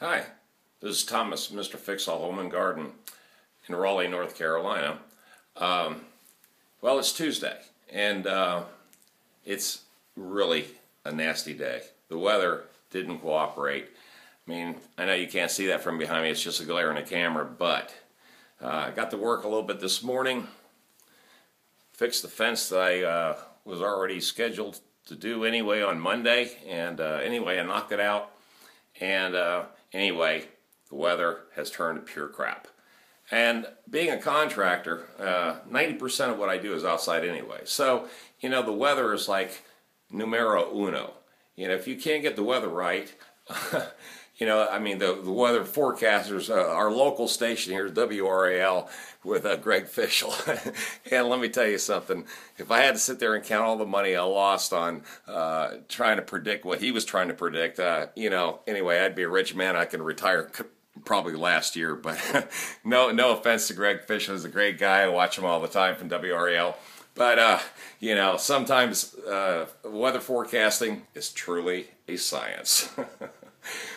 Hi, this is Thomas, Mr. Fix-All Home and Garden in Raleigh, North Carolina. Well, it's Tuesday, and it's really a nasty day. The weather didn't cooperate. I mean, I know you can't see that from behind me, it's just a glare in the camera, but I got to work a little bit this morning, fixed the fence that I was already scheduled to do anyway on Monday, and anyway, I knocked it out, and anyway, the weather has turned to pure crap. And being a contractor, 90% of what I do is outside anyway. So, you know, the weather is like numero uno. You know, if you can't get the weather right, you know, I mean, the weather forecasters, our local station here is WRAL with Greg Fischel. And let me tell you something. If I had to sit there and count all the money I lost on trying to predict what he was trying to predict, you know, anyway, I'd be a rich man. I could retire probably last year. But no offense to Greg Fischel. He's a great guy. I watch him all the time from WRAL. But, you know, sometimes weather forecasting is truly a science.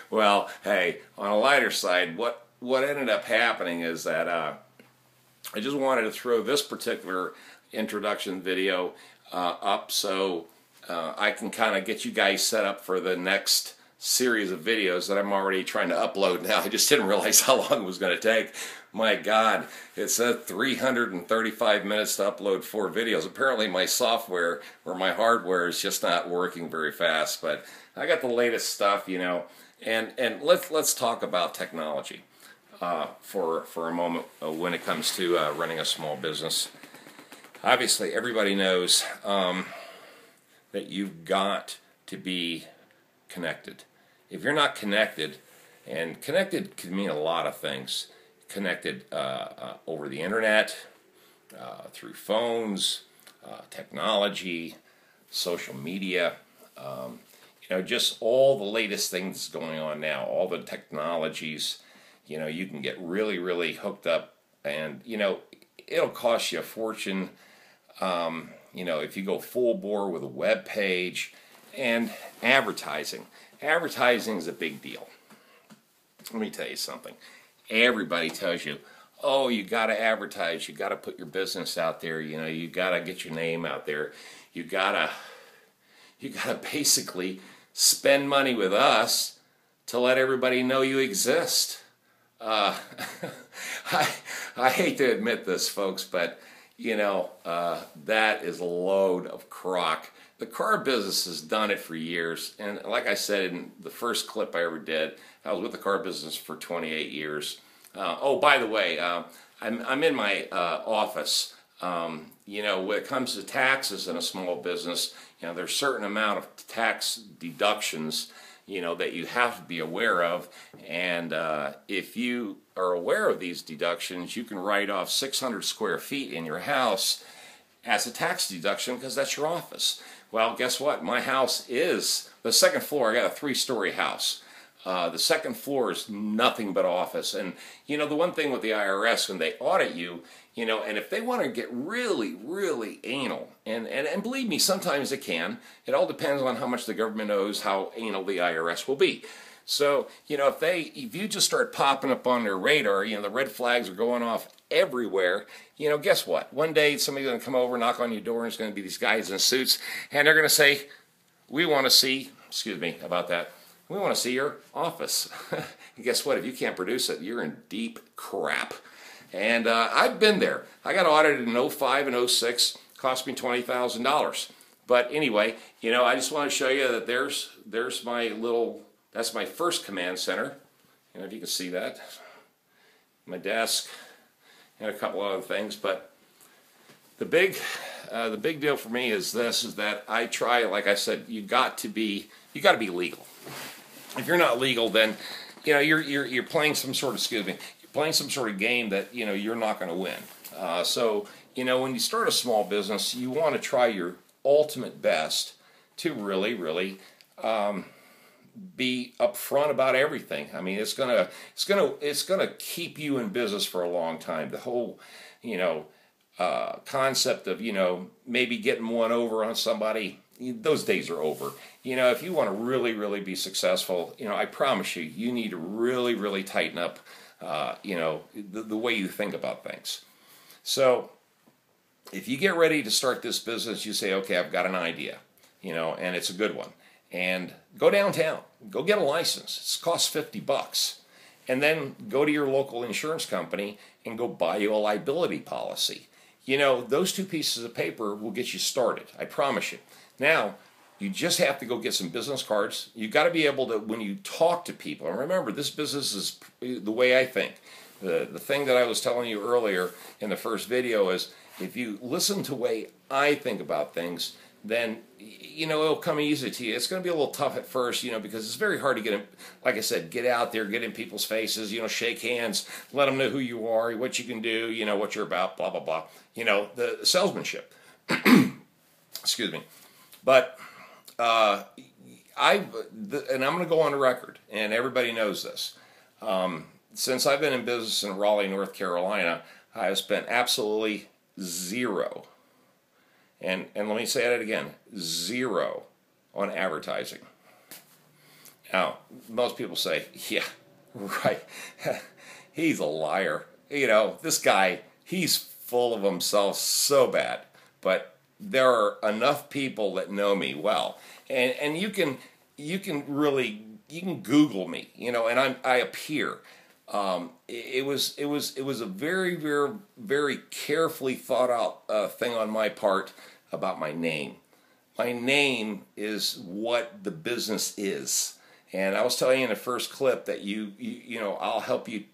Well, hey, on a lighter side, what ended up happening is that I just wanted to throw this particular introduction video up so I can kind of get you guys set up for the next series of videos that I'm already trying to upload now. I just didn't realize how long it was going to take. My God, it said 335 minutes to upload 4 videos. Apparently my software or my hardware is just not working very fast, but I got the latest stuff, you know, and let's talk about technology for a moment when it comes to running a small business. Obviously, everybody knows that you've got to be connected. If you're not connected, and connected can mean a lot of things. Connected over the internet, through phones, technology, social media, you know, just all the latest things going on now, all the technologies, you know, you can get really hooked up, and, you know, it'll cost you a fortune, you know, if you go full bore with a web page. And advertising. Advertising is a big deal. Let me tell you something. Everybody tells you, oh, you got to advertise, you got to put your business out there, you know, you got to get your name out there, you got to basically spend money with us to let everybody know you exist. I hate to admit this, folks, but you know, that is a load of crock. The car business has done it for years, and like I said in the first clip I ever did, I was with the car business for 28 years. Oh, by the way, I'm in my office. You know, when it comes to taxes in a small business, you know, there's a certain amount of tax deductions, you know, that you have to be aware of, and if you are aware of these deductions, you can write off 600 square feet in your house as a tax deduction because that's your office. Well, guess what? My house is the second floor. I got a 3-story house. The second floor is nothing but office. And, you know, the one thing with the IRS, when they audit you, you know, and if they want to get really anal, and believe me, sometimes they can. It all depends on how much the government knows how anal the IRS will be. So, you know, if you just start popping up on their radar, you know, the red flags are going off everywhere, you know, guess what? One day somebody's going to come over, knock on your door, and it's going to be these guys in suits, and they're going to say, we want to see, excuse me about that, we want to see your office. And guess what? If you can't produce it, you're in deep crap. And I've been there. I got audited in 05 and 06, cost me $20,000. But anyway, you know, I just want to show you that there's my little, that's my first command center. You know, if you can see that. My desk and a couple other things, but the big deal for me is this: is that I try, like I said, you got to be legal. If you're not legal, then you know you're playing some sort of, excuse me, you're playing some sort of game that you know you're not going to win. So you know, when you start a small business, you want to try your ultimate best to really be upfront about everything. I mean, it's gonna keep you in business for a long time. The whole, you know, concept of, you know, maybe getting one over on somebody, those days are over. if you want to really, really be successful, I promise you, you need to really, really tighten up, the way you think about things. So if you get ready to start this business, you say, okay, I've got an idea, and it's a good one. And go downtown, go get a license. It costs $50. And then go to your local insurance company and go buy you a liability policy. Those two pieces of paper will get you started. I promise you. Now, you just have to go get some business cards. You've got to be able to, when you talk to people, and remember, this business is the way I think. The thing that I was telling you earlier in the first video is, if you listen to the way I think about things, then it'll come easy to you. It's going to be a little tough at first, because it's very hard to get in, like I said, get out there, get in people's faces, shake hands, let them know who you are, what you can do, what you're about, blah, blah, blah. The salesmanship. Excuse me. But and I'm going to go on the record, and everybody knows this. Since I've been in business in Raleigh, North Carolina, I have spent absolutely zero. And let me say that again, zero on advertising. Now, most people say, yeah, right, he's a liar. This guy, he's full of himself so bad. But there are enough people that know me well. And you can Google me, and I appear. It was a very, very, very carefully thought out thing on my part about my name. My name is what the business is, and I was telling you in the first clip that I'll help you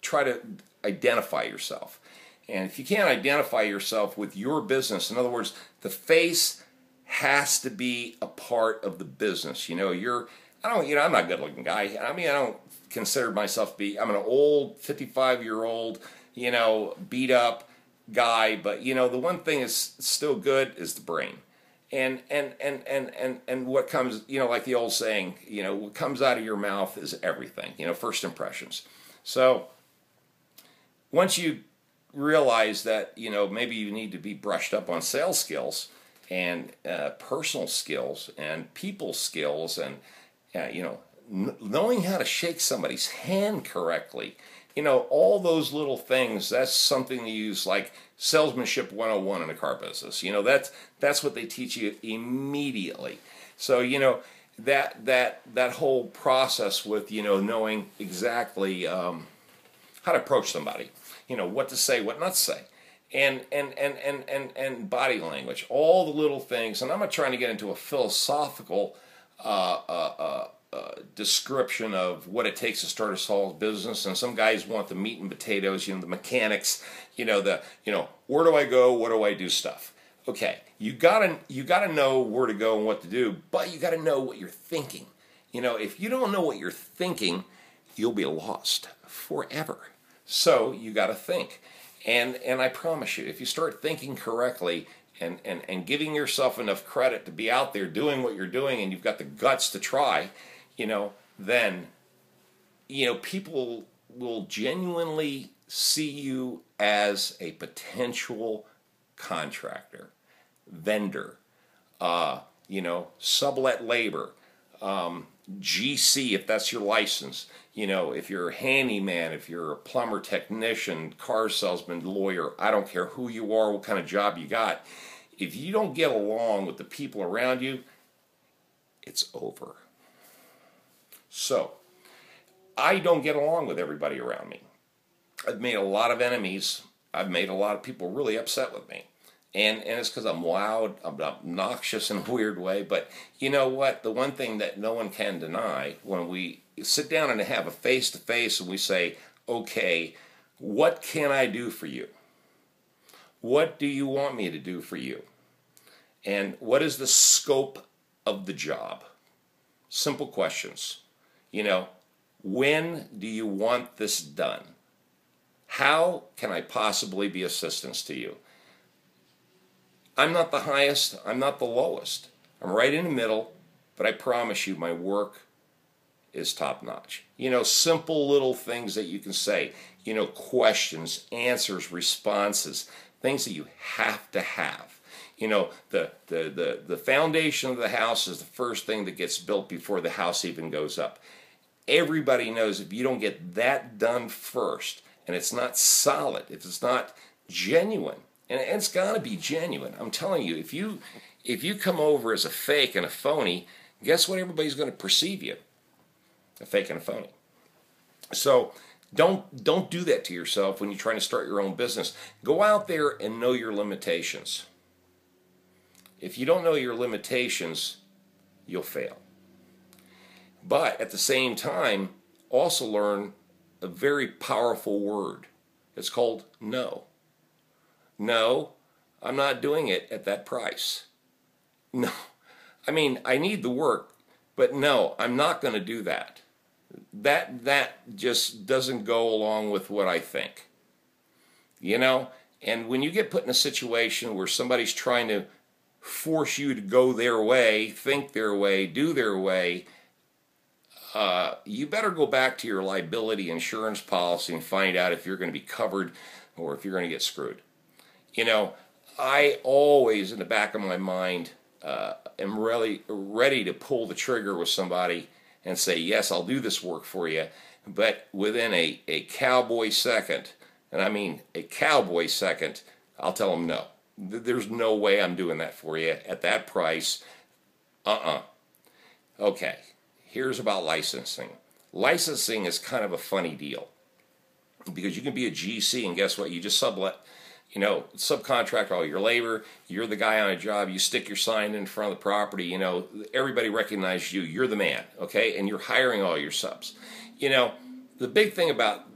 try to identify yourself. And if you can't identify yourself with your business, in other words, the face has to be a part of the business. I'm not a good-looking guy. I don't consider myself to be. I'm an old 55-year-old, beat up guy. But the one thing is still good is the brain, and what comes, like the old saying, what comes out of your mouth is everything. First impressions. So once you realize that maybe you need to be brushed up on sales skills and personal skills and people skills and knowing how to shake somebody's hand correctly, all those little things, that's something to use like salesmanship 101 in a car business. That's what they teach you immediately. So, that whole process with, knowing exactly how to approach somebody, what to say, what not to say. And body language, all the little things. And I'm not trying to get into a philosophical description of what it takes to start a small business. And some guys want the meat and potatoes, the mechanics, where do I go, what do I do stuff. Okay, you gotta know where to go and what to do, but you gotta know what you're thinking. If you don't know what you're thinking, you'll be lost forever. So you gotta think. And I promise you, if you start thinking correctly and giving yourself enough credit to be out there doing what you're doing, and you've got the guts to try, then, people will genuinely see you as a potential contractor, vendor, sublet labor, GC if that's your license. If you're a handyman, if you're a plumber, technician, car salesman, lawyer, I don't care who you are, what kind of job you got. If you don't get along with the people around you, it's over. So, I don't get along with everybody around me. I've made a lot of enemies. I've made a lot of people really upset with me. And it's because I'm loud, I'm obnoxious in a weird way. But you know what? The one thing that no one can deny, when we sit down and have a face-to-face and we say, okay, what can I do for you? What do you want me to do for you? And what is the scope of the job? Simple questions. When do you want this done? How can I possibly be assistance to you? I'm not the highest, I'm not the lowest. I'm right in the middle, but I promise you my work is top notch. Simple little things that you can say, questions, answers, responses, things that you have to have. You know, the foundation of the house is the first thing that gets built before the house even goes up. Everybody knows if you don't get that done first, and it's not solid, if it's not genuine, and it's got to be genuine. I'm telling you, if you come over as a fake and a phony, guess what everybody's going to perceive you? A fake and a phony. So don't do that to yourself when you're trying to start your own business. Go out there and know your limitations. If you don't know your limitations, you'll fail. But at the same time, also learn a very powerful word. It's called no. No, I'm not doing it at that price. No, I mean, I need the work, but no, I'm not going to do that. That just doesn't go along with what I think. You know, and when you get put in a situation where somebody's trying to force you to go their way, think their way, do their way, you better go back to your liability insurance policy and find out if you're going to be covered or if you're going to get screwed. You know, I always, in the back of my mind, am really ready to pull the trigger with somebody and say, yes, I'll do this work for you, but within a cowboy second, and I mean a cowboy second, I'll tell them no. There's no way I'm doing that for you at that price. Okay, here's about licensing. Licensing is kind of a funny deal because you can be a GC and guess what? You just subcontract all your labor. You're the guy on a job. You stick your sign in front of the property. You know, everybody recognizes you. You're the man, okay? And you're hiring all your subs. You know, the big thing about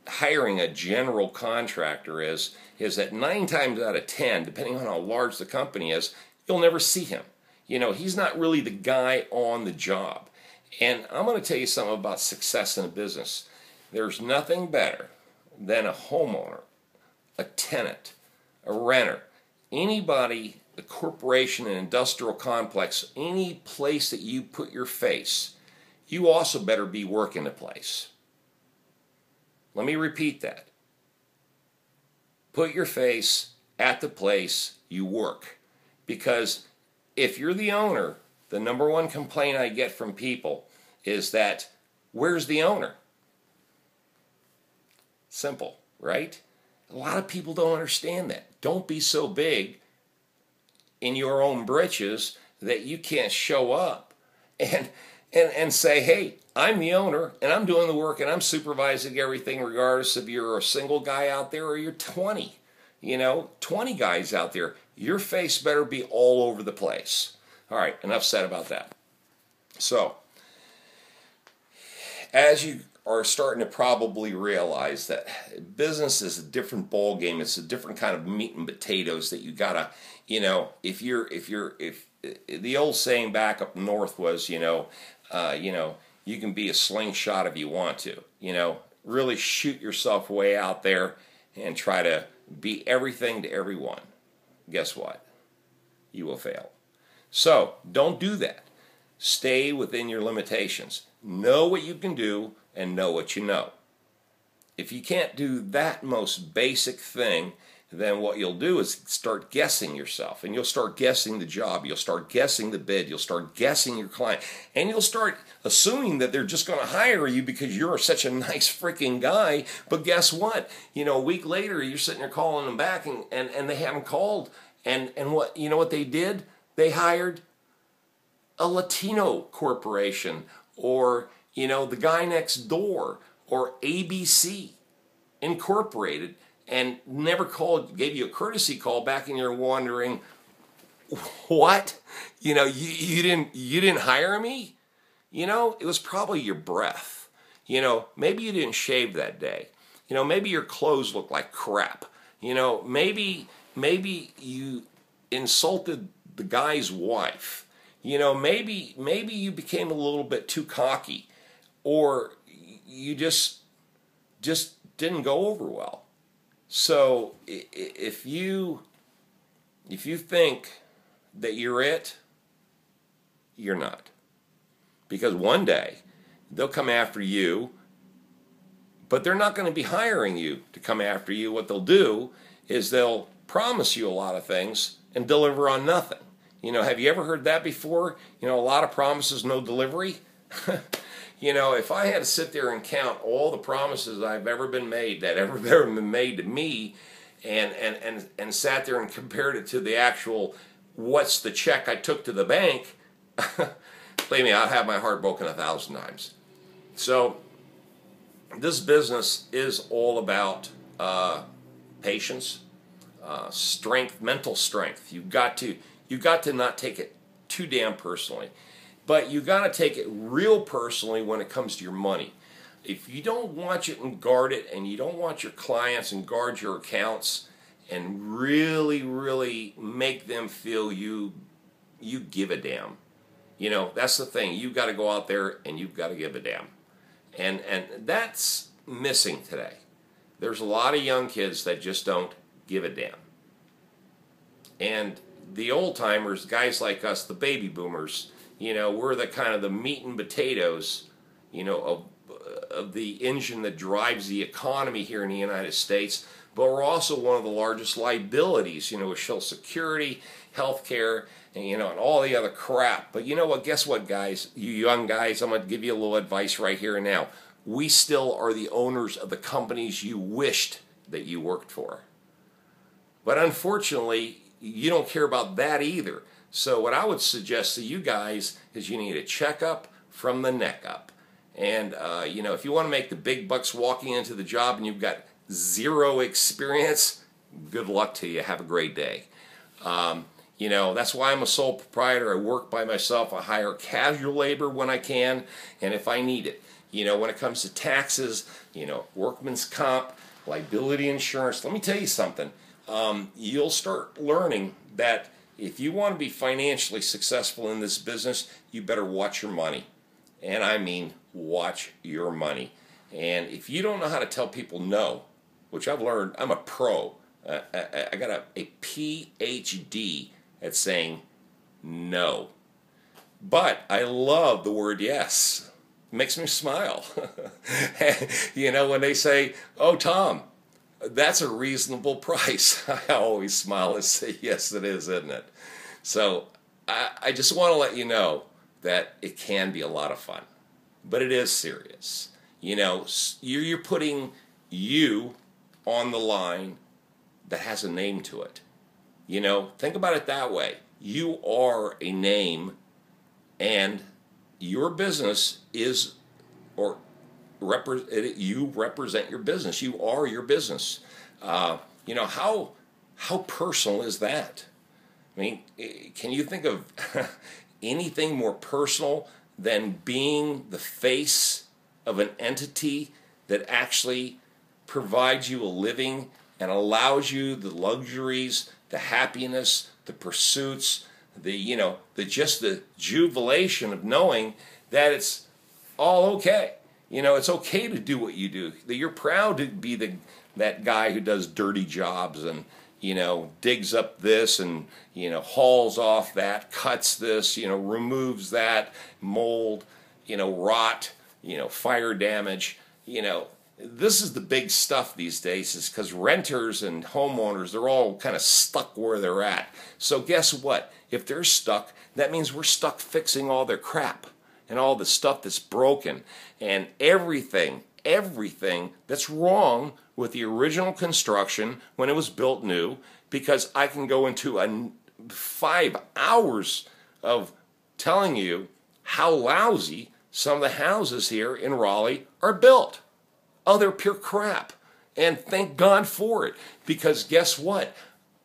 hiring a general contractor is that 9 times out of 10, depending on how large the company is, you'll never see him. You know, he's not really the guy on the job. And I'm going to tell you something about success in a business. There's nothing better than a homeowner, a tenant, a renter, anybody, a corporation, an industrial complex, any place that you put your face, you also better be working the place. Let me repeat that. Put your face at the place you work. Because if you're the owner, the number one complaint I get from people is that, where's the owner? Simple, right? A lot of people don't understand that. Don't be so big in your own britches that you can't show up and say, hey, I'm the owner and I'm doing the work and I'm supervising everything regardless if you're a single guy out there or you're 20. 20 guys out there. Your face better be all over the place. All right, enough said about that. So, as you are starting to probably realize that business is a different ball game. It's a different kind of meat and potatoes that you gotta, if the old saying back up north was, you can be a slingshot if you want to, really shoot yourself way out there and try to be everything to everyone. Guess what? You will fail. So don't do that. Stay within your limitations. Know what you can do and know what you know. If you can't do that most basic thing, then what you'll do is start guessing yourself, and you'll start guessing the job, you'll start guessing the bid, you'll start guessing your client, and you'll start assuming that they're just going to hire you because you're such a nice freaking guy. But guess what? A week later, you're sitting there calling them back, and they haven't called, and what what they did? They hired a Latino corporation, or the guy next door, or ABC Incorporated, and never called, gave you a courtesy call back, and you're wondering, what? You didn't hire me? It was probably your breath. Maybe you didn't shave that day. Maybe your clothes looked like crap. Maybe you insulted the guy's wife. Maybe you became a little bit too cocky, or you just didn't go over well. So if you think that you're it, you're not. Because one day they'll come after you, but they're not going to be hiring you to come after you. What they'll do is they'll promise you a lot of things, and deliver on nothing. You know, have you ever heard that before? You know, a lot of promises, no delivery. You know, if I had to sit there and count all the promises I've ever been made, that ever been made to me, and sat there and compared it to the actual, what's the check I took to the bank, believe me, I'd have my heart broken 1,000 times. So this business is all about patience, strength, mental strength. You've got to not take it too damn personally, but you got to take it real personally when it comes to your money. If you don't watch it and guard it, and you don't watch your clients and guard your accounts, and really, really make them feel you give a damn. You know, that's the thing. You've got to go out there and you've got to give a damn. And that's missing today. There's a lot of young kids that just don't give a damn. And the old timers, guys like us, the baby boomers, you know, we're the kind of the meat and potatoes, you know, of the engine that drives the economy here in the United States. But we're also one of the largest liabilities, you know, with Social Security, health care, and, you know, and all the other crap. But you know what? Guess what, guys? You young guys, I'm going to give you a little advice right here and now. We still are the owners of the companies you wished that you worked for. But unfortunately, you don't care about that either. So what I would suggest to you guys is you need a checkup from the neck up. And, you know, if you want to make the big bucks walking into the job and you've got zero experience, good luck to you. Have a great day. You know, that's why I'm a sole proprietor. I work by myself. I hire casual labor when I can and if I need it. You know, when it comes to taxes, you know, workman's comp, liability insurance, let me tell you something. You'll start learning that if you want to be financially successful in this business, you better watch your money. And I mean, watch your money. And if you don't know how to tell people no, which I've learned, I'm a pro. I got a PhD at saying no. But I love the word yes. It makes me smile. You know, when they say, oh, Tom, that's a reasonable price, I always smile and say, yes, it is, isn't it? So I just want to let you know that it can be a lot of fun. But it is serious. You know, you're putting you on the line that has a name to it. You know, think about it that way. You are a name, and your business is, or you represent your business. You are your business. You know, how personal is that? I mean, can you think of anything more personal than being the face of an entity that actually provides you a living and allows you the luxuries, the happiness, the pursuits, the jubilation of knowing that it's all okay. You know, it's okay to do what you do. That you're proud to be that guy who does dirty jobs and, you know, digs up this and, you know, hauls off that, cuts this, you know, removes that, mold, you know, rot, you know, fire damage. You know, this is the big stuff these days, is because renters and homeowners, they're all kind of stuck where they're at. So guess what? If they're stuck, that means we're stuck fixing all their crap and all the stuff that's broken and everything that's wrong with the original construction when it was built new, because I can go into 5 hours of telling you how lousy some of the houses here in Raleigh are built. Oh, they're pure crap. And thank God for it, because guess what?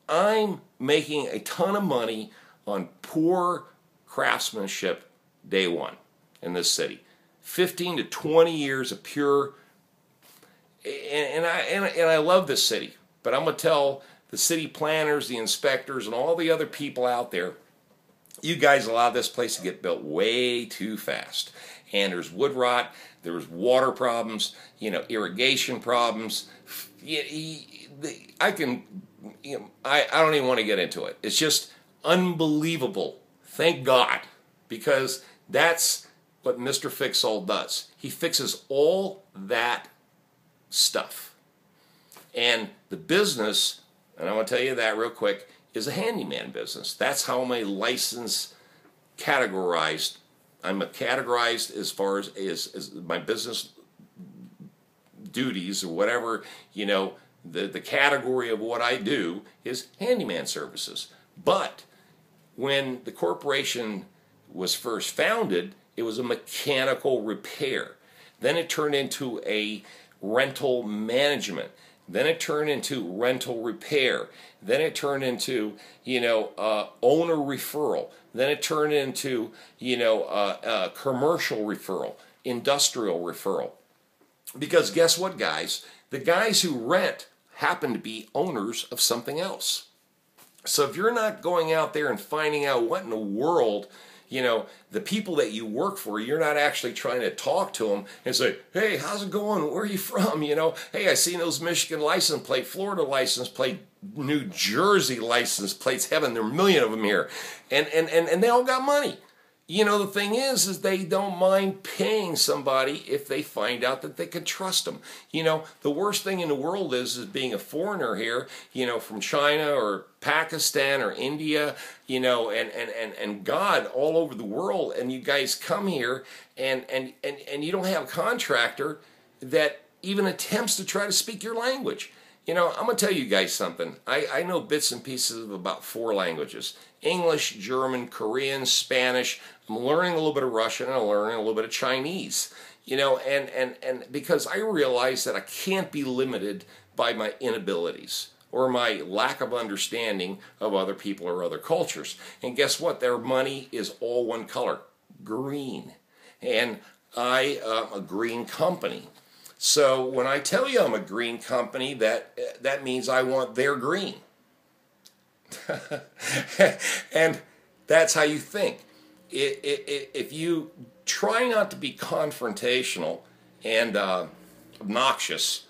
I'm making a ton of money on poor craftsmanship day one in this city. 15 to 20 years of pure, and I love this city, but I'm going to tell the city planners, the inspectors, and all the other people out there, you guys allowed this place to get built way too fast. And there's wood rot, there's water problems, you know, irrigation problems. I don't even want to get into it. It's just unbelievable. Thank God, because that's what Mr. Fix-All does. He fixes all that stuff. And the business, and I want to tell you that real quick, is a handyman business. That's how my license categorized. I'm categorized as far as my business duties or whatever, the category of what I do is handyman services. But when the corporation was first founded, it was a mechanical repair. Then it turned into a rental management. Then it turned into rental repair. Then it turned into, owner referral. Then it turned into, commercial referral, industrial referral. Because guess what, guys? The guys who rent happen to be owners of something else. So if you're not going out there and finding out what in the world, the people that you work for, you're not actually trying to talk to them and say, hey, how's it going? Where are you from? Hey, I seen those Michigan license plate, Florida license plate, New Jersey license plates. Heaven, there are a million of them here. And they all got money. The thing is they don't mind paying somebody if they find out that they can trust them. The worst thing in the world is being a foreigner here, from China or Pakistan or India, and God all over the world, and you guys come here and you don't have a contractor that even attempts to try to speak your language. I'm going to tell you guys something. I know bits and pieces of about 4 languages. English, German, Korean, Spanish. I'm learning a little bit of Russian, and I'm learning a little bit of Chinese. And because I realize that I can't be limited by my inabilities or my lack of understanding of other people or other cultures. And guess what? Their money is all one color, green. And I am a green company. So when I tell you I'm a green company, that means I want their green. And that's how you think. If you try not to be confrontational and obnoxious,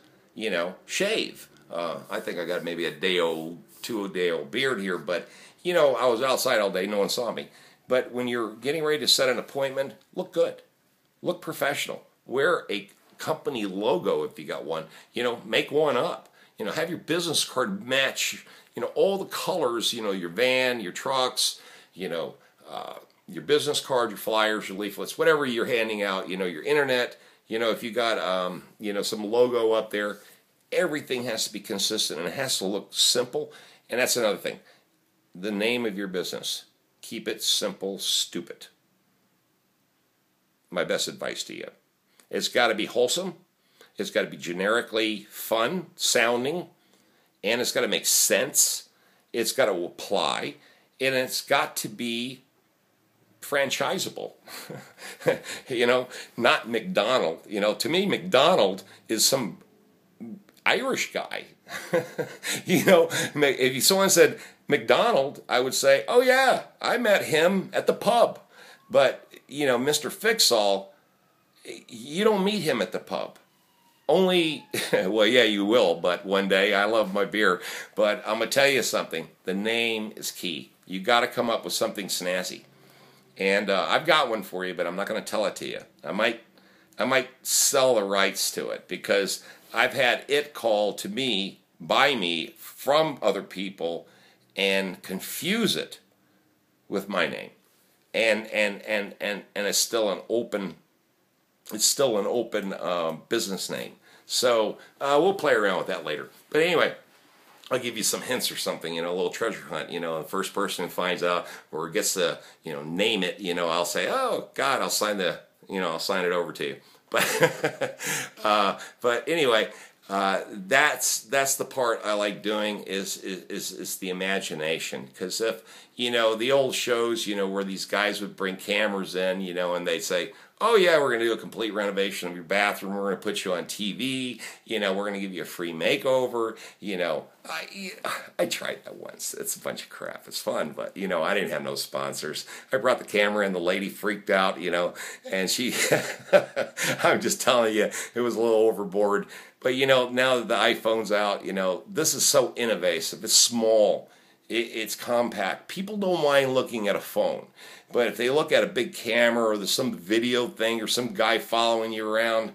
shave. I think I got maybe a day old, 2 day old beard here, but I was outside all day, no one saw me. But when you're getting ready to set an appointment, look good, look professional, wear a company logo if you got one, make one up, have your business card match, all the colors, your van, your trucks, your business card, your flyers, your leaflets, whatever you're handing out, your internet, if you got, some logo up there, everything has to be consistent and it has to look simple. And that's another thing. The name of your business. Keep it simple, stupid. My best advice to you. It's got to be wholesome. It's got to be generically fun sounding. And it's got to make sense. It's got to apply. And it's got to be franchisable. Not McDonald. To me, McDonald is some Irish guy. If someone said McDonald, I would say, oh yeah, I met him at the pub. But, Mr. Fix-All, you don't meet him at the pub. Only, well, yeah, you will, but one day. I love my beer. But I'm going to tell you something. The name is key. You got to come up with something snazzy. And I've got one for you, but I'm not going to tell it to you. I might sell the rights to it because I've had it called to me, by me, from other people and confuse it with my name. And it's still an open business name. So we'll play around with that later. But anyway, I'll give you some hints or something, a little treasure hunt. The first person who finds out or gets to, name it, I'll say, oh God, I'll sign it over to you. But anyway, that's the part I like doing is the imagination. Because if the old shows, where these guys would bring cameras in, and they'd say, oh yeah, we're going to do a complete renovation of your bathroom. We're going to put you on TV. We're going to give you a free makeover. I tried that once. It's a bunch of crap. It's fun, but I didn't have no sponsors. I brought the camera in. The lady freaked out. And she, I'm just telling you, it was a little overboard. But now that the iPhone's out, this is so innovative. It's small. It's compact. People don't mind looking at a phone. But if they look at a big camera or there's some video thing or some guy following you around,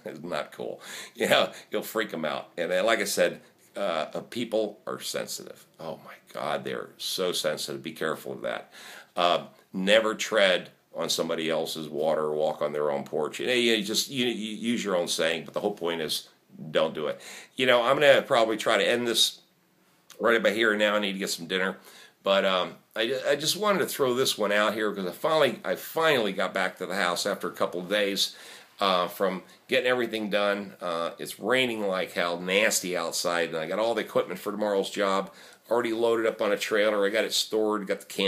it's not cool. You'll freak them out. And like I said, people are sensitive. Oh my God, they're so sensitive. Be careful of that. Never tread on somebody else's water or walk on their own porch. You use your own saying, but the whole point is don't do it. I'm going to probably try to end this right about here and now. I need to get some dinner. But I just wanted to throw this one out here because I finally got back to the house after a couple of days from getting everything done. It's raining like hell, nasty outside, and I got all the equipment for tomorrow's job already loaded up on a trailer. I got it stored, got the can